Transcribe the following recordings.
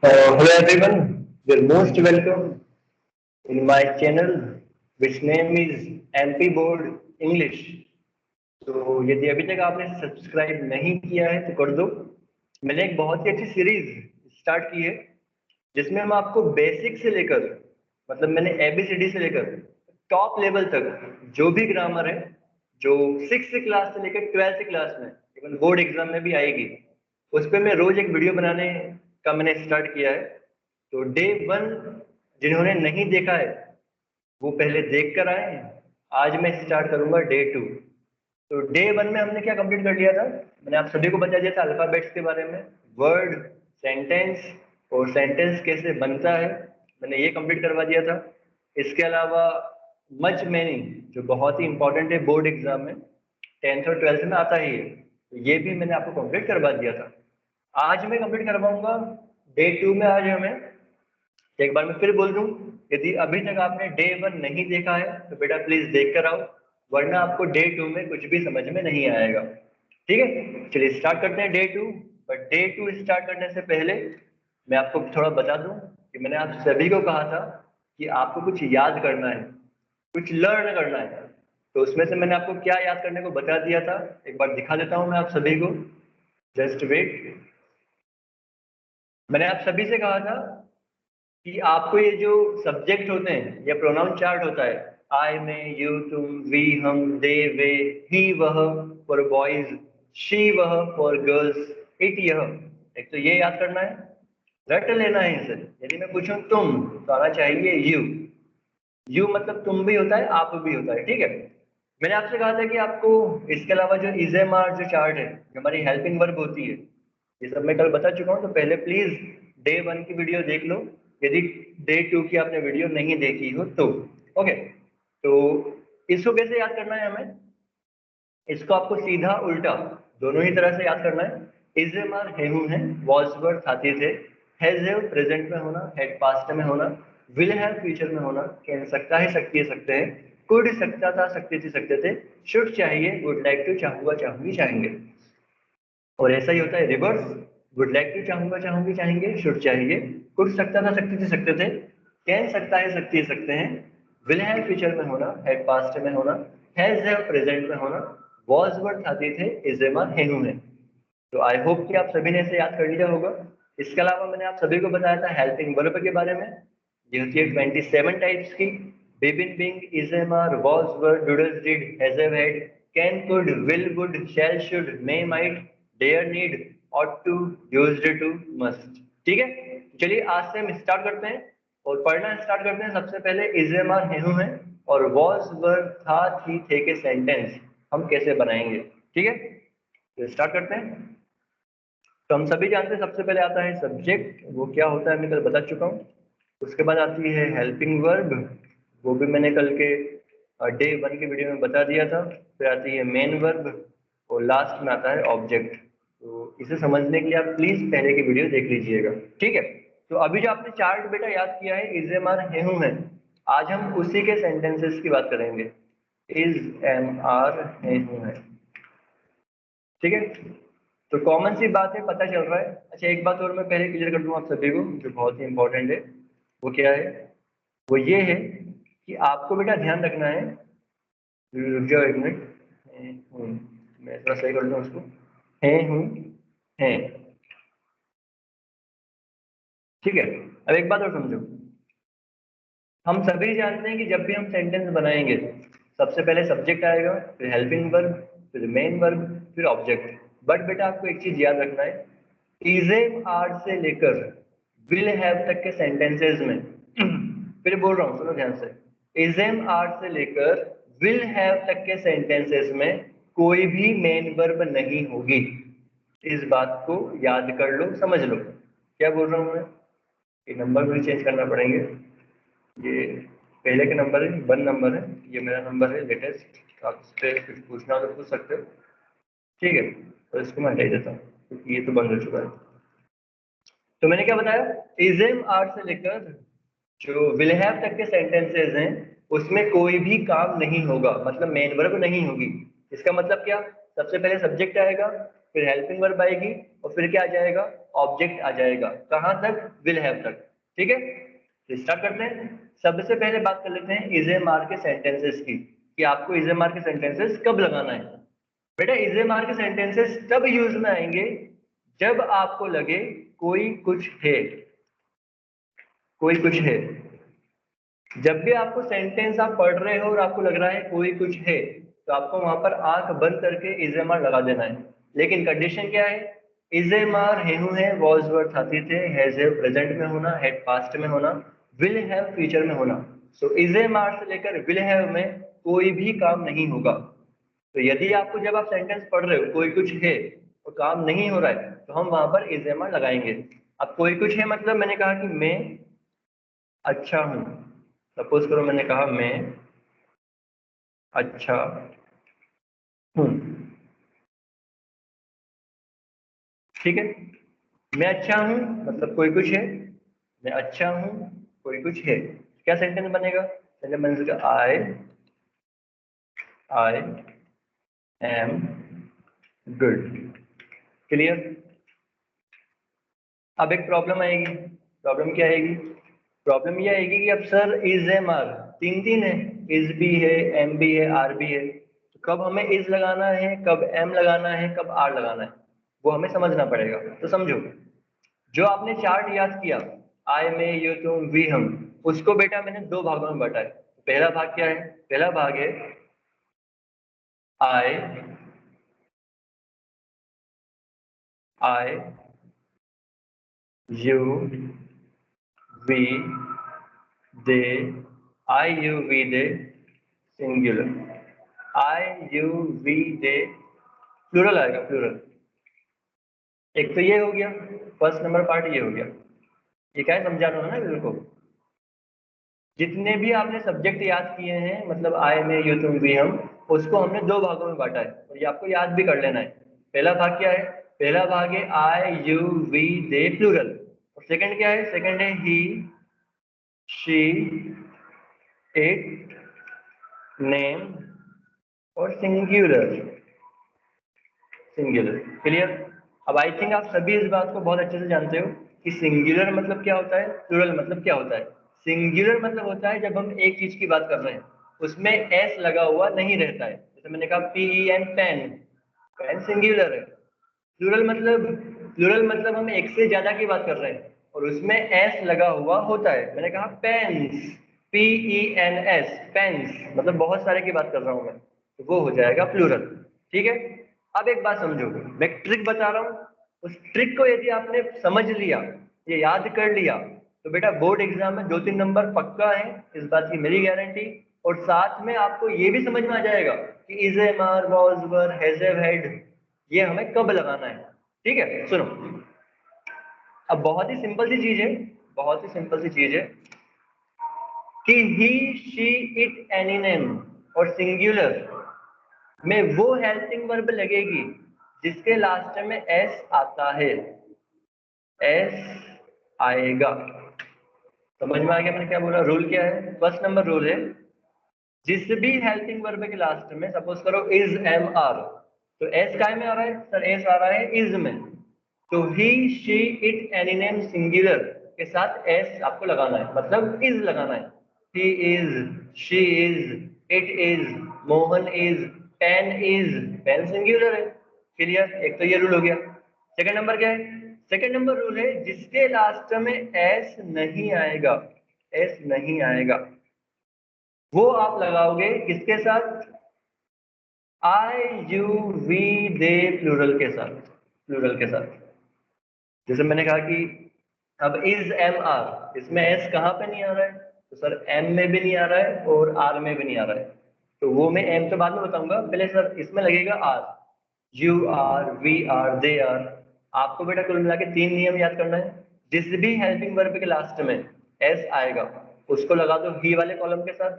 Hello everyone, you're most welcome in my channel, which name is MP Board English. तो यदि अभी तक आपने सब्सक्राइब नहीं किया है तो कर दो। मैंने एक बहुत ही अच्छी सीरीज स्टार्ट की है जिसमें हम आपको बेसिक से लेकर मतलब मैंने ABCD से लेकर टॉप लेवल तक जो भी ग्रामर है जो 6th क्लास से लेकर 12th क्लास में इवन बोर्ड एग्जाम में भी आएगी उस पर मैं रोज एक वीडियो बनाने का मैंने स्टार्ट किया है। तो डे 1 जिन्होंने नहीं देखा है वो पहले देख कर आए। आज मैं स्टार्ट करूंगा डे 2। तो डे 1 में हमने क्या कंप्लीट कर लिया था, मैंने आप सभी को बता दिया था अल्फाबेट्स के बारे में, वर्ड, सेंटेंस और सेंटेंस कैसे बनता है, मैंने ये कंप्लीट करवा दिया था। इसके अलावा मच मीनिंग जो बहुत ही इंपॉर्टेंट है बोर्ड एग्जाम में 10th और 12th में आता ही है, तो ये भी मैंने आपको कंप्लीट करवा दिया था। आज मैं कंप्लीट करवाऊंगा डे 2 में। आज हमें एक बार मैं फिर बोल दूं, यदि अभी तक आपने डे 1 नहीं देखा है तो बेटा प्लीज देख कर आओ, वरना आपको डे 2 में कुछ भी समझ में नहीं आएगा। ठीक है, चलिए स्टार्ट करते हैं डे 2। बट डे 2 स्टार्ट करने से पहले मैं आपको थोड़ा बता दूं कि मैंने आप सभी को कहा था कि आपको कुछ याद करना है, कुछ लर्न करना है। तो उसमें से मैंने आपको क्या याद करने को बता दिया था, एक बार दिखा देता हूं मैं आप सभी को। Just wait. मैंने आप सभी से कहा था कि आपको ये जो सब्जेक्ट होते हैं या प्रोनाउन चार्ट होता है, आई में, यू तुम, वी हम, दे वे, ही वह फॉर बॉयज, शी वह फॉर गर्ल्स, इट यह, एक तो ये याद करना है, रट लेना है इसे। यदि मैं पूछूं तुम तो आना चाहिए यू। यू मतलब तुम भी होता है, आप भी होता है, ठीक है। मैंने आपसे कहा था कि आपको इसके अलावा जो इजेमार जो चार्ट है, जो हमारी हेल्पिंग वर्ब होती है, ये सब मैं कल बता चुका हूँ। तो पहले प्लीज डे 1 की वीडियो देख लो, यदि डे 2 की आपने वीडियो नहीं देखी हो तो। ओके, तो इसको कैसे याद करना है हमें, इसको आपको सीधा उल्टा दोनों ही तरह से याद करना है। इजेमार हेहू है, वॉज वर्ड खाती थे, हैज हैव प्रेजेंट में होना, हैड पास्ट में होना, विल हैव फ्यूचर में होना, कह सकता है सकती है सकते हैं, कुड सकता था सकती थी सकते थे, शुड चाहिए, वुड लाइक टू चाहूंगा चाहूंगी चाहेंगे। और ऐसा ही होता है रिवर्स, वुड लाइक टू चाहूंगा चाहूंगी चाहेंगे, शुड चाहिए, कुछ सकता था सकती थी सकते थे, कैन सकता है सकती है सकते हैं, विल हैव फ्यूचर में होना, हैड पास्ट में होना, हैज हैव प्रेजेंट में होना, वॉज वर्ड आते थे, इज एम आर हेहू है। तो आई होप कि आप सभी ने इसे याद कर लिया होगा। इसके अलावा मैंने आप सभी को बताया था हेल्पिंग वर्ब के बारे में, ये होती है 27 टाइप्स की। Be been being, is am are, was were, do does did, has have had, can could, will would, shall should, may might, dare need, ought to, used to, must। ठीक है, चलिए आज से हम स्टार्ट करते हैं और पढ़ना स्टार्ट करते हैं। सबसे पहले इज एम आर हेहू है और वॉज वर्ड था थी थे के सेंटेंस हम कैसे बनाएंगे। ठीक है, तो स्टार्ट करते हैं। तो हम सभी जानते हैं सबसे पहले आता है सब्जेक्ट, वो क्या होता है मैं कल बता चुका हूँ। उसके बाद आती है हेल्पिंग वर्ब, वो भी मैंने कल के डे 1 की वीडियो में बता दिया था। फिर आती है मेन वर्ब और लास्ट में आता है ऑब्जेक्ट। तो इसे समझने के लिए आप प्लीज पहले की वीडियो देख लीजिएगा। ठीक है, तो अभी जो आपने चार्ट बेटा याद किया है इज एम आर हेहू है, आज हम उसी के सेंटेंसेस की बात करेंगे। इज एम आर हेहू है, ठीक है। तो कॉमन सी बात है, पता चल रहा है। अच्छा एक बात और मैं पहले क्लियर कर दूं आप सभी को जो बहुत ही इंपॉर्टेंट है, वो क्या है, वो ये है कि आपको बेटा ध्यान रखना है। रुक जाओ एक मिनट, मैं थोड़ा सही कर दूं उसको, है हूँ, है, ठीक है। अब एक बात और समझो, हम सभी जानते हैं कि जब भी हम सेंटेंस बनाएंगे सबसे पहले सब्जेक्ट आएगा, फिर हेल्पिंग वर्ब, फिर मेन वर्ब, फिर ऑब्जेक्ट। बट बेटा आपको एक चीज याद रखना है, इज आर से लेकर विल हैव तक के सेंटेंसेस में फिर बोल रहा हूँ सुनो ध्यान से, इज आर से लेकर विल हैव तक के सेंटेंसेस में कोई भी मेन वर्ब नहीं होगी। इस बात को याद कर लो, समझ लो क्या बोल रहा हूँ मैं। ये नंबर भी चेंज करना पड़ेंगे, ये पहले के नंबर है, 1 नंबर है, ये मेरा नंबर है लेटेस्ट। आप इस पर कुछ पूछना हो तो पूछ सकते हो, ठीक है। और इसको मैं हटा ही देता हूँ क्योंकि ये तो बंद हो चुका है। तो मैंने क्या बताया, इजेम आर से लेकर जो विल हैव तक के सेंटेंसेस हैं उसमें कोई भी काम नहीं होगा, मतलब मेन वर्ब नहीं होगी। इसका मतलब क्या, सबसे पहले सब्जेक्ट आएगा, फिर हेल्पिंग वर्ब आएगी और फिर क्या आ जाएगा, ऑब्जेक्ट आ जाएगा। कहाँ तक, विल हैव तक। ठीक है, तो स्टार्ट करते हैं। सबसे पहले बात कर लेते हैं इज एम आर के सेंटेंसेस की, कि आपको इज एम आर के सेंटेंसेस कब लगाना है। बेटा इज एम आर के सेंटेंसेस तब यूज में आएंगे जब आपको लगे कोई कुछ है, कोई कुछ है। जब भी आपको सेंटेंस आप पढ़ रहे हो और आपको लग रहा है कोई कुछ है, तो आपको वहां पर आंख बंद करके इज एम आर लगा देना है। लेकिन कंडीशन क्या है, इज एम आर हेहू है, वॉज वर थाती थे, हैज हैव प्रेजेंट में होना, हैड पास्ट में होना, विल हैव फ्यूचर में होना। सो इज एम आर से लेकर विल हैव में कोई भी काम नहीं होगा। तो यदि आपको जब आप सेंटेंस पढ़ रहे हो कोई कुछ है और काम नहीं हो रहा है, तो हम वहां पर इज एम आर लगाएंगे। अब कोई कुछ है मतलब मैंने कहा कि मैं अच्छा हूं। सपोज करो मैंने कहा मैं अच्छा हूं। ठीक है, मैं अच्छा हूं मतलब कोई कुछ है, मैं अच्छा हूं कोई कुछ है, क्या सेंटेंस बनेगा, सेंटेंस बनेगा आई एम गुड। क्लियर। अब एक प्रॉब्लम आएगी। प्रॉब्लम क्या आएगी, प्रॉब्लम ये आएगी कि अब सर इज एम आर तीन तीन है, इज भी है, एम भी है, आर भी है, तो कब हमें इज लगाना है, कब एम लगाना है, कब आर लगाना है, वो हमें समझना पड़ेगा। तो समझो, जो आपने चार्ट याद किया, आई में, यू तुम वी हम, उसको बेटा मैंने दो भागों में बांटा है। पहला भाग क्या है, पहला भाग है I, I you we they, I you we they singular, I you we they plural आएगा, प्लूरल। एक तो ये हो गया, फर्स्ट नंबर पार्ट ये हो गया। ये क्या है, समझा रहा हूँ ना बिल्कुल। जितने भी आपने सब्जेक्ट याद किए हैं, मतलब आई में, यू तुम वी हम, उसको हमने दो भागों में बांटा है और ये आपको याद भी कर लेना है। पहला भाग क्या है, पहला भाग है आई यू वी दे प्लूरल, और सेकंड क्या है, सेकंड है ही शी इट नेम और सिंगुलर, सिंगुलर। क्लियर। अब आई थिंक आप सभी इस बात को बहुत अच्छे से जानते हो कि सिंगुलर मतलब क्या होता है, प्लूरल मतलब क्या होता है। सिंगुलर मतलब होता है जब हम एक चीज की बात कर रहे हैं उसमें एस लगा हुआ नहीं रहता है। जैसे मैंने कहा P E N, pen, pen singular है। प्लूरल मतलब हम एक से ज्यादा की बात कर रहे हैं और उसमें एस लगा हुआ होता है। मैंने कहा pens, P E N S, pens, मतलब बहुत सारे की बात कर रहा हूं मैं, तो वो हो जाएगा प्लूरल। ठीक है। अब एक बात समझो, मैं ट्रिक बता रहा हूँ, उस ट्रिक को यदि आपने समझ लिया, ये याद कर लिया, तो बेटा बोर्ड एग्जाम में 2-3 नंबर पक्का है, इस बात की मेरी गारंटी। और साथ में आपको ये भी समझ में आ जाएगा कि is am are, was were, has have, had, ये हमें कब लगाना है। ठीक है, सुनो। अब बहुत ही सिंपल सी चीज है, बहुत ही सिंपल सी चीज है कि ही शी इट एनी नेम और सिंगुलर में वो हेल्पिंग वर्ब लगेगी जिसके लास्ट में एस आता है, एस आएगा। समझ में आ गया मैंने क्या बोला, रूल क्या है, फर्स्ट नंबर रूल है, जिस भी हेल्पिंग वर्ब के लास्ट में, सपोज करो इज एम आर, तो एस काय में आ रहा है सर, एस आ रहा है इज में, तो he she it any name singular के साथ एस आपको लगाना है, मतलब इज लगाना है। He is, she is, it is, Mohan is, pen is, pen singular है। क्लियर, एक तो ये रूल हो गया। सेकंड नंबर क्या है, सेकंड नंबर रूल है जिसके लास्ट में एस नहीं आएगा, एस नहीं आएगा, वो आप लगाओगे किसके साथ, आई यू वी दे प्लूरल के साथ, प्लूरल के साथ। जैसे मैंने कहा कि अब इज एम आर, इसमें एस कहाँ पे नहीं आ रहा है, तो सर एम में भी नहीं आ रहा है और आर में भी नहीं आ रहा है, तो वो मैं एम तो बाद में बताऊंगा, पहले सर इसमें लगेगा are. You are, we are, they are. आपको बेटा कुल मिला के 3 नियम याद करना है। जिस भी हेल्पिंग वर्ब के लास्ट में एस आएगा उसको लगा दो ही वाले कॉलम के साथ,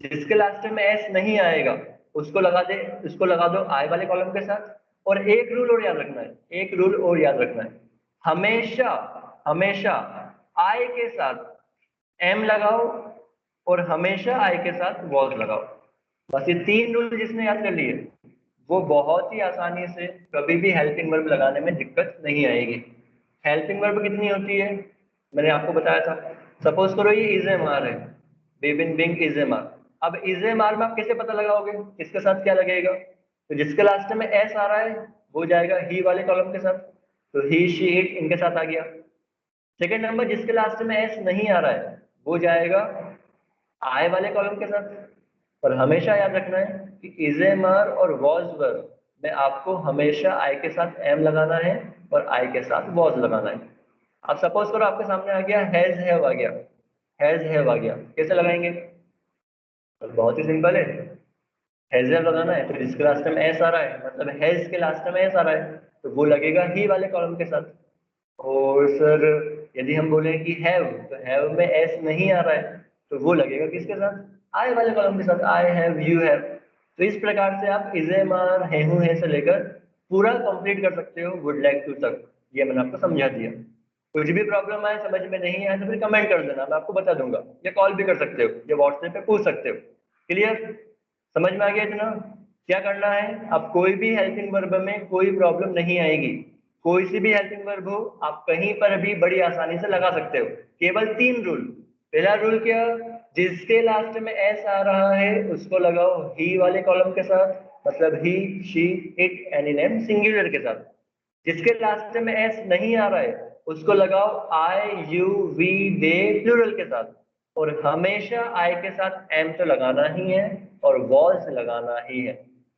जिसके लास्ट में एस नहीं आएगा उसको लगा दे, उसको लगा दो आई वाले कॉलम के साथ। और एक रूल और याद रखना है, एक रूल और याद रखना है, हमेशा, हमेशा आई के साथ एम लगाओ और हमेशा आई के साथ वॉज लगाओ। बस ये 3 रूल जिसने याद कर लिए वो बहुत ही आसानी से कभी भी हेल्पिंग वर्ब लगाने में दिक्कत नहीं आएगी। हेल्पिंग वर्ब कितनी होती है, मैंने आपको बताया था। सपोज करो ये इज एम आर है, बेबिन बिंग इज एम आर। अब इज एम आर में आप कैसे पता लगाओगे किसके साथ क्या लगेगा? तो जिसके लास्ट में एस आ रहा है वो जाएगा ही वाले कॉलम के साथ, तो ही शी इट इनके साथ आ गया। सेकेंड नंबर, जिसके लास्ट में एस नहीं आ रहा है वो जाएगा आई वाले कॉलम के साथ। पर हमेशा याद रखना है कि इज एम आर और वॉज वर्ब में आपको हमेशा आई के साथ एम लगाना है और आई के साथ वॉज लगाना है। अब सपोज करो आपके सामने आ गया हैज हैव आ गया, हैज हैव आ गया, कैसे लगाएंगे? तो बहुत ही सिंपल है, हैज हैव लगाना है तो जिसके लास्ट में एस आ रहा है मतलब हैज के लास्ट में एस आ रहा है तो वो लगेगा ही वाले कॉलम के साथ। और सर यदि हम बोले कि हैव, तो हैव में एस नहीं आ रहा है तो वो लगेगा किसके साथ? आई वाले कॉलम के साथ, आई हैव, यू हैव। तो इस प्रकार से आप इज एम आर, है हूं है से लेकर पूरा कंप्लीट कर सकते हो वुड लाइक टू तक। ये मैंने आपको समझा दिया। कुछ भी प्रॉब्लम आए, समझ में नहीं आए तो फिर कमेंट कर देना, मैं आपको बता दूंगा, या कॉल भी कर सकते हो या व्हाट्सएप पे पूछ सकते हो। क्लियर? समझ में आ गया इतना? क्या करना है, अब कोई भी हेल्पिंग वर्ब में कोई प्रॉब्लम नहीं आएगी। कोई सी भी हेल्पिंग वर्ब हो आप कहीं पर भी बड़ी आसानी से लगा सकते हो। केवल 3 रूल। पहला रूल क्या, जिसके लास्ट में एस आ रहा है उसको लगाओ ही वाले कॉलम के साथ, मतलब he, she, it, any name singular के साथ। जिसके लास्ट में एस नहीं आ रहा है उसको लगाओ आई, यू, वी, दे प्लूरल के साथ। और हमेशा आई के साथ एम तो लगाना ही है और वॉज लगाना ही है।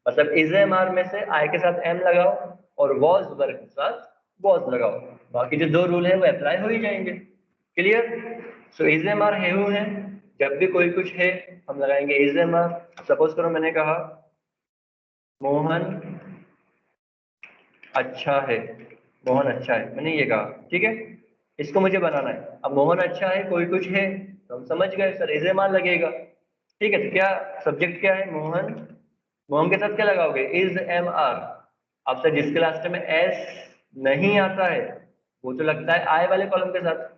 मतलब इज एम आर में से आई के साथ एम लगाओ और वॉज वर्ग के साथ वॉज लगाओ। बाकी जो 2 रूल है वो अप्लाई हो ही जाएंगे। Clear? So is am are है, जब भी कोई कुछ है हम लगाएंगे इज एम आर। सपोज करो मैंने कहा मोहन अच्छा है, मोहन अच्छा है, मैंने ये कहा, ठीक है। इसको मुझे बनाना है। अब मोहन अच्छा है कोई कुछ है तो हम समझ गए सर इज एम आर लगेगा। ठीक है, तो क्या सब्जेक्ट क्या है? मोहन। मोहन के साथ क्या लगाओगे? Is am are. अब सर जिसके लास्ट में एस नहीं आता है वो तो लगता है आई वाले कॉलम के साथ,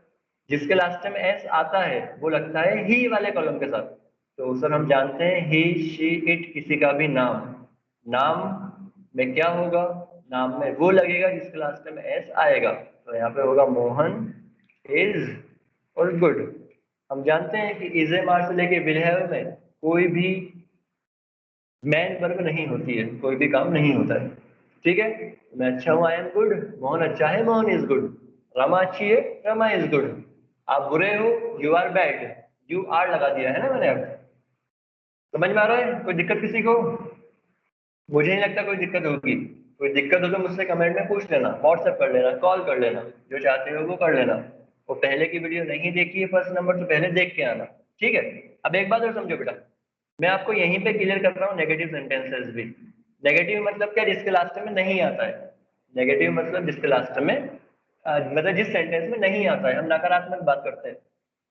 जिसके लास्ट में एस आता है वो लगता है ही वाले कॉलम के साथ। तो सर हम जानते हैं ही, शी, इट किसी का भी नाम, नाम में क्या होगा? नाम में वो लगेगा जिसके लास्ट में एस आएगा। तो यहाँ पे होगा मोहन इज और गुड। हम जानते हैं कि इज एम आर से लेके विल हैव में कोई भी मैन वर्ब नहीं होती है, कोई भी काम नहीं होता है। ठीक है, मैं अच्छा हूँ, आई एम गुड। मोहन अच्छा है, मोहन इज गुड। रमा अच्छी है, रमा इज गुड। आप बुरे हो, you are bad. You are लगा दिया है ना मैंने अब। समझ में आ रहा है? कोई दिक्कत किसी को? मुझे नहीं लगता कोई दिक्कत होगी। कोई दिक्कत हो तो मुझसे कमेंट में पूछ लेना, व्हाट्सएप कर लेना, कॉल कर लेना, जो चाहते हो वो कर लेना। वो पहले की वीडियो नहीं देखी है फर्स्ट नंबर तो पहले देख के आना। ठीक है, अब एक बात और समझो बेटा, मैं आपको यहीं पे क्लियर कर रहा हूँ नेगेटिव सेंटेंसेस भी। नेगेटिव मतलब क्या? जिसके लास्ट में नहीं आता है। नेगेटिव मतलब जिसके लास्ट में मतलब जिस सेंटेंस में नहीं आता है, हम नकारात्मक बात करते हैं।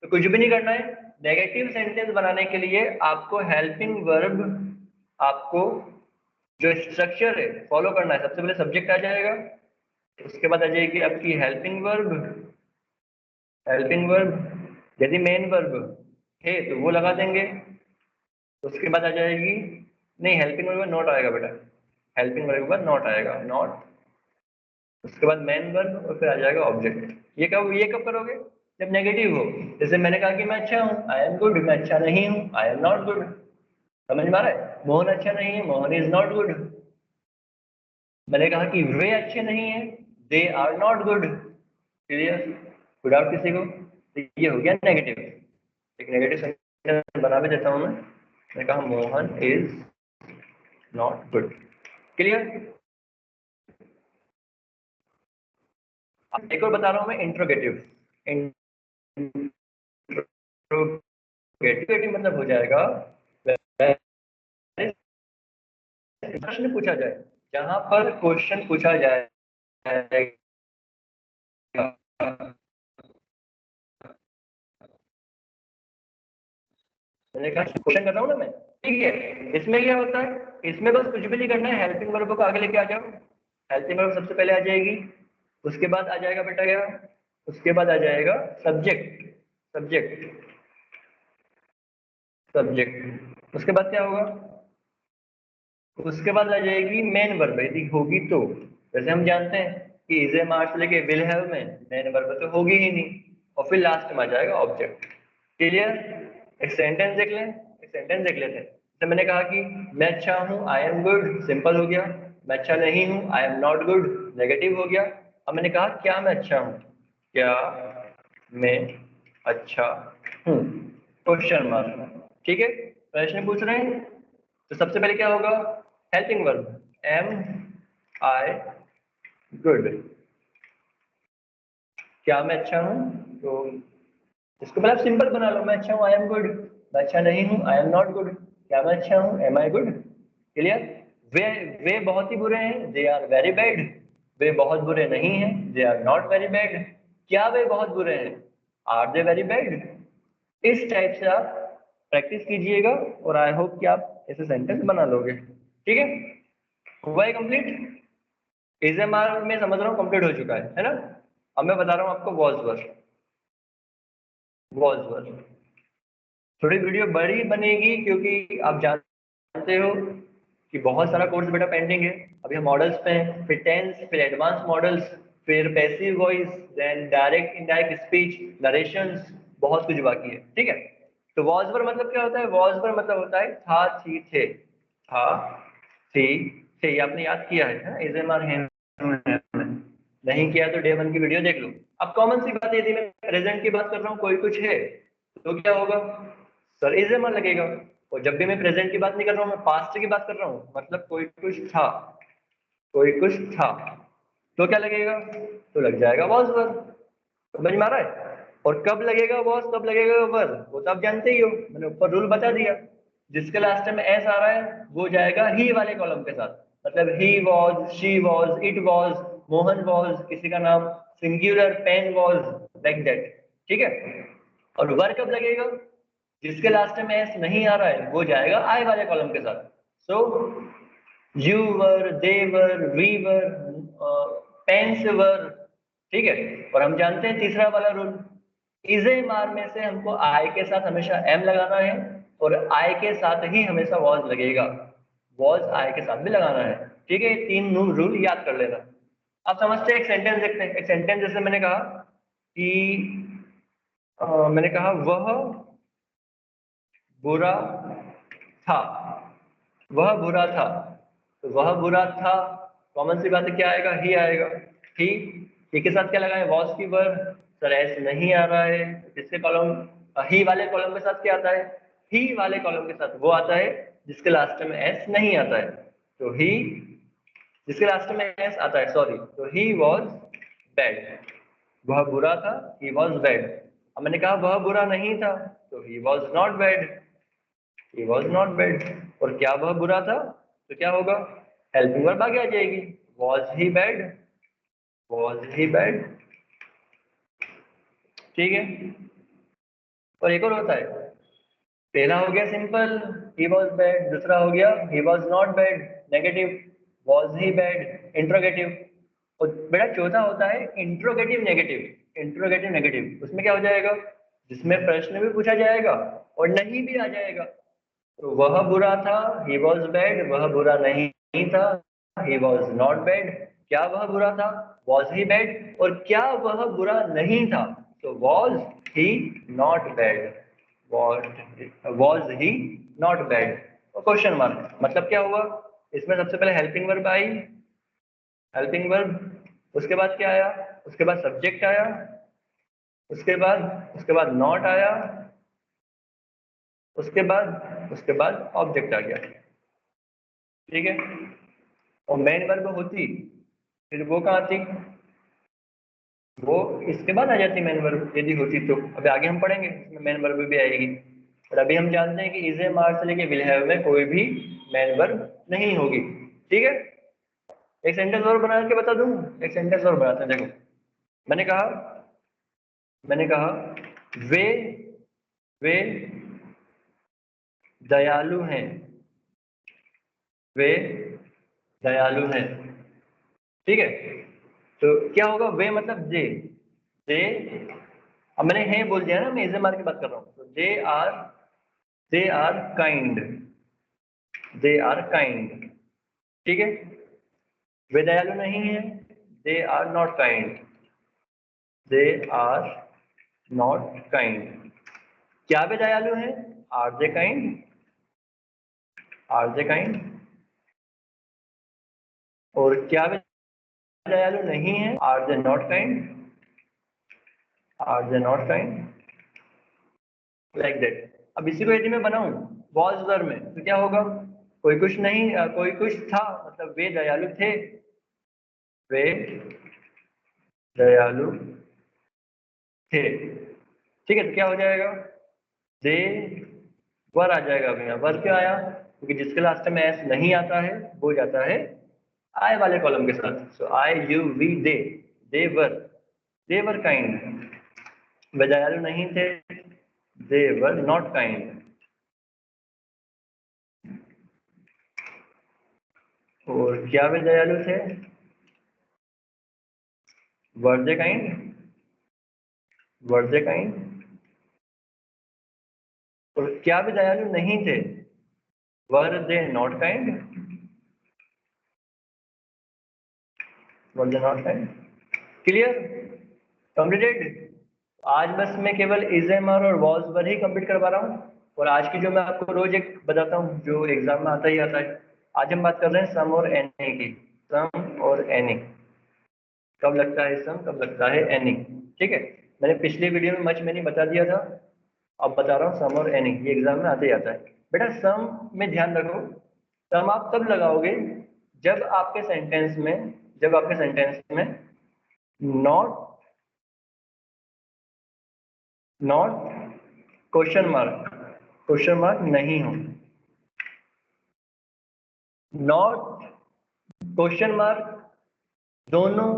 तो कुछ भी नहीं करना है। नेगेटिव सेंटेंस बनाने के लिए आपको हेल्पिंग वर्ब, आपको जो स्ट्रक्चर है फॉलो करना है। सबसे पहले सब्जेक्ट आ जाएगा, उसके बाद आ जाएगी आपकी हेल्पिंग वर्ब। हेल्पिंग वर्ब यदि मेन वर्ब है तो वो लगा देंगे। उसके बाद आ जाएगी, नहीं हेल्पिंग वर्ब नॉट आएगा बेटा, हेल्पिंग वर्ब के बाद नॉट आएगा, नॉट। उसके बाद मेन वर्ब और फिर आ जाएगा ऑब्जेक्ट। ये कब करोगे? जब नेगेटिव हो। जैसे मैंने कहा कि मैं अच्छा हूँ, आई एम गुड। मैं अच्छा नहीं हूँ, आई एम नॉट गुड। समझ में आ रहा है? मोहन अच्छा नहीं है, मोहन इज नॉट गुड। मैंने कहा कि वे अच्छे नहीं है, they are not good. Clear? Good out किसी को? तो ये हो गया नेगेटिव। एक नेगेटिव सेंटेंस बना भी देता हूँ मैं। मैंने कहा Mohan is not good. Clear? अब एक और बता रहा हूँ मैं, इंट्रोगेटिव। इंट्रोगेटिव मतलब हो जाएगा प्रश्न पूछा जाए, जहां पर क्वेश्चन पूछा जाए। मैंने कहा क्वेश्चन कर रहा हूँ ना मैं, ठीक है। इसमें क्या होता है, इसमें बस कुछ भी नहीं करना है, हेल्पिंग वर्ब को आगे लेके आ जाओ। हेल्पिंग वर्ब सबसे पहले आ जाएगी, उसके बाद आ जाएगा बेटा क्या, उसके बाद आ जाएगा सब्जेक्ट। सब्जेक्ट, सब्जेक्ट उसके बाद क्या होगा? उसके बाद आ जाएगी मेन वर्ब, यदि होगी तो। जैसे हम जानते हैं कि इज एम आर से लेके विल हैव में मेन वर्ब तो होगी ही नहीं, और फिर लास्ट में आ जाएगा ऑब्जेक्ट। क्लियर? एक सेंटेंस देख लें, एक सेंटेंस देख लेते हैं। जैसे मैंने कहा कि मैं अच्छा हूँ, आई एम गुड, सिंपल हो गया। मैं अच्छा नहीं हूँ, I am not good, negative हो गया। अब मैंने कहा क्या मैं अच्छा हूँ, क्या मैं अच्छा हूँ, क्वेश्चन मार्क। ठीक है, प्रश्न पूछ रहे हैं, तो सबसे पहले क्या होगा, helping verb, M I good, क्या मैं अच्छा हूँ। तो इसको पहले आप सिंपल बना लो, मैं अच्छा हूँ, आई एम गुड। मैं अच्छा नहीं हूँ, आई एम नॉट गुड। क्या मैं अच्छा हूँ, एम आई गुड। क्लियर? वे वे बहुत ही बुरे हैं, दे आर वेरी बैड। वे बहुत बुरे नहीं हैं, they are not very bad. क्या वे बहुत बुरे हैं, आर दे वेरी बैड। इस टाइप से आप प्रैक्टिस कीजिएगा, और आई होप कि आप ऐसे सेंटेंस बना लोगे। ठीक है, हुआ है कंप्लीट। एजएमआर में समझ रहा हूँ कंप्लीट हो चुका है ना। अब मैं बता रहा हूँ आपको वॉज वर्ड। वॉज वर्ड थोड़ी वीडियो बड़ी बनेगी, क्योंकि आप जानते हो कि बहुत सारा कोर्स बेटा पेंडिंग है। अभी हम मॉडल्स पे हैं, फिर टेंस, फिर एडवांस मॉडल्स, फिर passive voice, then direct indirect speech, narrations, बहुत कुछ बाकी है। ठीक है, तो वॉज वर्ड मतलब क्या होता है, वॉज वर्ड मतलब होता है था, थी, थे। था, थी, थे, ये आपने याद किया है, एजएमआर है। नहीं किया तो डे 1 की वीडियो देख लो। अब कॉमन सी बात है, यदि मैं प्रेजेंट की बात कर रहा हूँ, कोई कुछ है, तो क्या होगा, सर इज एम लगेगा। और जब भी मैं प्रेजेंट की बात नहीं कर रहा हूँ, मैं पास्ट की बात कर रहा हूँ, मतलब कोई कुछ था, कोई कुछ था, तो क्या लगेगा, तो लग जाएगा वॉज वर। समझ में आ रहा है? और कब लगेगा वॉज, कब लगेगा वर, वो तो आप जानते ही हो, मैंने ऊपर रूल बता दिया। जिसके लास्ट में एस आ रहा है वो जाएगा ही वाले कॉलम के साथ, मतलब ही was, she was, it was, Mohan was, किसी का नाम singular, pen was, like that. ठीक है, और वर कब लगेगा, जिसके लास्ट में एस नहीं आ रहा है वो जाएगा आई वाले कॉलम के साथ। So you were, they were, we were, pens were. ठीक है, और हम जानते हैं तीसरा वाला रूल, इजे मार में से हमको आई के साथ हमेशा एम लगाना है, और आई के साथ ही हमेशा वॉज लगेगा। वॉज आई के साथ भी लगाना है। ठीक है, ये तीन रूल याद कर लेना। अब समझते हैं, एक सेंटेंस देखते हैं। एक सेंटेंस जैसे मैंने कहा कि मैंने कहा वह बुरा था, वह बुरा था। तो वह बुरा था, कॉमन सी बात है, क्या आएगा, ही आएगा। ही, ही के साथ क्या लगाए, वॉज की वर्ब। सर एस नहीं आ रहा है, किसके कॉलम, ही वाले कॉलम के साथ क्या आता है, ही वाले कॉलम के साथ वो आता है जिसके लास्ट में एस नहीं आता है। तो ही, जिसके लास्ट में एस आता है, सॉरी, तो ही वॉज बैड। वह बुरा था, ही वॉज बैड। अब मैंने कहा वह बुरा नहीं था, तो he was not bad, he was not bad. और क्या वह बुरा था, तो क्या होगा, हेल्पिंग वर्ब आगे आ जाएगी, was he bad, was he bad. ठीक है, और एक और होता है, पहला हो गया सिंपल, ही वॉज बैड, दूसरा हो गया he was not bad, negative, was he bad, interrogative. और बेटा चौथा होता है इंट्रोगेटिव नेगेटिव। इंट्रोगेटिव नेगेटिव उसमें क्या हो जाएगा, जिसमें प्रश्न भी पूछा जाएगा और नहीं भी आ जाएगा। तो वह बुरा था, ही वॉज बैड, वह बुरा नहीं था, ही वॉज नॉट बैड। क्या वह बुरा था, वॉज ही बैड, और क्या वह बुरा नहीं था, तो was he not bad, was he not bad. और क्वेश्चन मार्क मतलब क्या हुआ, इसमें सबसे पहले helping verb I, helping verb, उसके बाद क्या आया, उसके बाद सब्जेक्ट आया, उसके बाद नॉट आया, उसके बाद ऑब्जेक्ट आ गया। ठीक है, और मेन वर्ब होती, फिर वो कहाँ थी, वो इसके बाद आ जाती मेन वर्ब यदि होती तो। अभी आगे हम पढ़ेंगे इसमें मेन वर्ब भी आएगी, और अभी हम जानते हैं कि इजे मार से लेके विल हैव में कोई भी मेन वर्ब नहीं होगी। ठीक है, एक सेंटेंस और बना के बता दूं, एक सेंटेंस और बनाते हैं, देखो। मैंने कहा मैंने कहा वे वे दयालु हैं, वे दयालु हैं। ठीक है, तो क्या होगा, वे मतलब दे, अब मैंने है बोल दिया ना, मैं इसे मार के बात कर रहा हूँ, तो they are kind, they are kind. ठीक है, वे दयालु नहीं है, they are not kind, they are not kind. क्या वे दयालु हैं, are they kind, are they kind. और क्या वे दयालु नहीं है, are they not kind, are they not kind, like that. अब इसी को यदि मैं बनाऊं वॉज वर में तो क्या होगा, कोई कुछ नहीं, कोई कुछ था, मतलब वे दयालु थे, वे दयालु थे। ठीक है, तो क्या हो जाएगा, दे वर आ जाएगा। अब यहाँ वर क्यों आया, क्योंकि जिसके लास्ट में एस नहीं आता है वो जाता है आई वाले कॉलम के साथ। So I you we they were kind. वे दयालु नहीं थे, दे वर नॉट काइंड। और क्या वे दयालु थे, were they kind, were they kind. और क्या वे दयालु नहीं थे, were they not kind, were they not kind. Clear, completed. आज बस मैं केवल इज एम आर और वॉज वर ही कंप्लीट करवा रहा हूँ। और आज की जो मैं आपको रोज एक बताता हूँ जो एग्जाम में आता ही आता है। आज हम बात कर रहे हैं सम और एनी की, सम और एनी। कब लगता है सम, कब लगता है एनी। ठीक है, मैंने पिछली वीडियो में मच मैंने बता दिया था, अब बता रहा हूँ सम और एनी, ये एग्जाम में आते ही आता है। बेटा सम में ध्यान रखो, सम आप तब लगाओगे जब आपके सेंटेंस में, जब आपके सेंटेंस में नॉट नॉट क्वेश्चन मार्क नहीं हो। नॉट क्वेश्चन मार्क दोनों,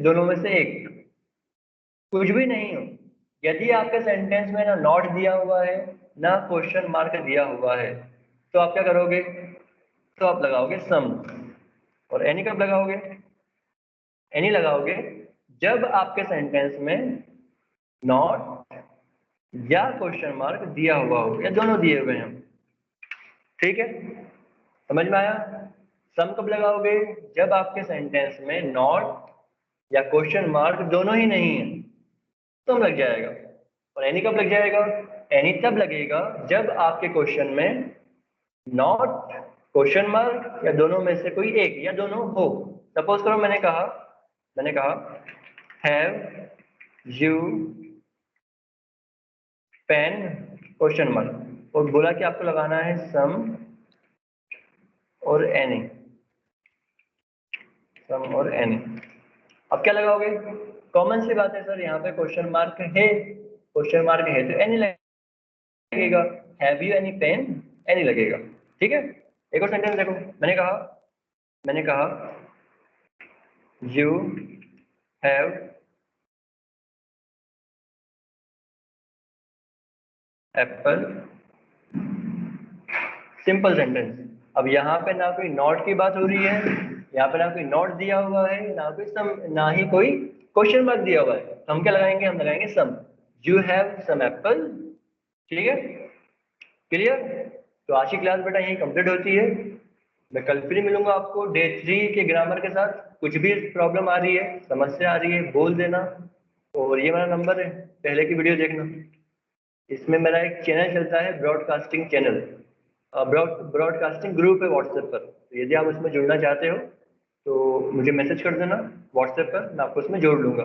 दोनों में से एक, कुछ भी नहीं हो। यदि आपके सेंटेंस में ना नॉट दिया हुआ है ना क्वेश्चन मार्क दिया हुआ है तो आप क्या करोगे, तो आप लगाओगे सम। और एनी कब लगाओगे, एनी लगाओगे जब आपके सेंटेंस में नॉट या क्वेश्चन मार्क दिया हुआ हो या दोनों दिए हुए हैं। ठीक है, समझ में आया। सम कब लगाओगे, जब आपके सेंटेंस में नॉट या क्वेश्चन मार्क दोनों ही नहीं है, तो लग जाएगा। और एनी कब लग जाएगा, एनी तब लगेगा जब आपके क्वेश्चन में नॉट क्वेश्चन मार्क या दोनों में से कोई एक या दोनों हो। सपोज करो मैंने कहा have you pen question mark, और बोला कि आपको लगाना है सम और एनी, सम और एनी। अब क्या लगाओगे, कॉमन सी बात है सर, यहाँ पे क्वेश्चन मार्क है, क्वेश्चन मार्क है तो एनी लगेगा। Have you any pen, any लगेगा। ठीक है, एक और सेंटेंस देखो, मैंने कहा you have apple, simple sentence. अब यहाँ पे ना कोई नॉट की बात हो रही है, यहाँ पे ना कोई नॉट दिया हुआ है, ना कोई सम, ना ही कोई क्वेश्चन मार्क दिया हुआ है, तो हम क्या लगाएंगे, हम लगाएंगे some. You have some apple. ठीक है, क्लियर। तो आज की क्लास बेटा यही कंप्लीट होती है। मैं कल फिर मिलूंगा आपको डे 3 के ग्रामर के साथ। कुछ भी प्रॉब्लम आ रही है, समस्या आ रही है, बोल देना। और ये मेरा नंबर है, पहले की वीडियो देखना। इसमें मेरा एक चैनल चलता है, ब्रॉडकास्टिंग चैनल, ब्रॉडकास्टिंग ग्रुप है व्हाट्सएप पर। तो यदि आप उसमें जुड़ना चाहते हो तो मुझे मैसेज कर देना व्हाट्सएप पर, मैं आपको उसमें जोड़ लूँगा।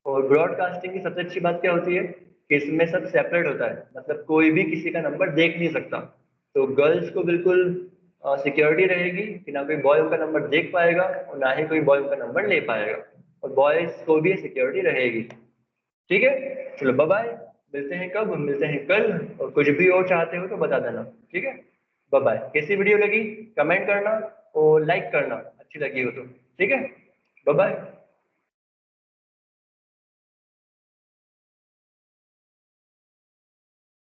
और ब्रॉडकास्टिंग की सबसे अच्छी बात क्या होती है कि इसमें सब सेपरेट होता है, मतलब कोई भी किसी का नंबर देख नहीं सकता। तो गर्ल्स को बिल्कुल सिक्योरिटी रहेगी कि ना कोई बॉय उनका नंबर देख पाएगा और ना ही कोई बॉय उनका नंबर ले पाएगा, और बॉयज़ को भी सिक्योरिटी रहेगी। ठीक है, चलो बाय बाय। मिलते हैं कब, मिलते हैं कल। और कुछ भी और चाहते हो तो बता देना। ठीक है, बाय बाय। कैसी वीडियो लगी कमेंट करना और लाइक करना अच्छी लगी हो तो। ठीक है, बाय बाय।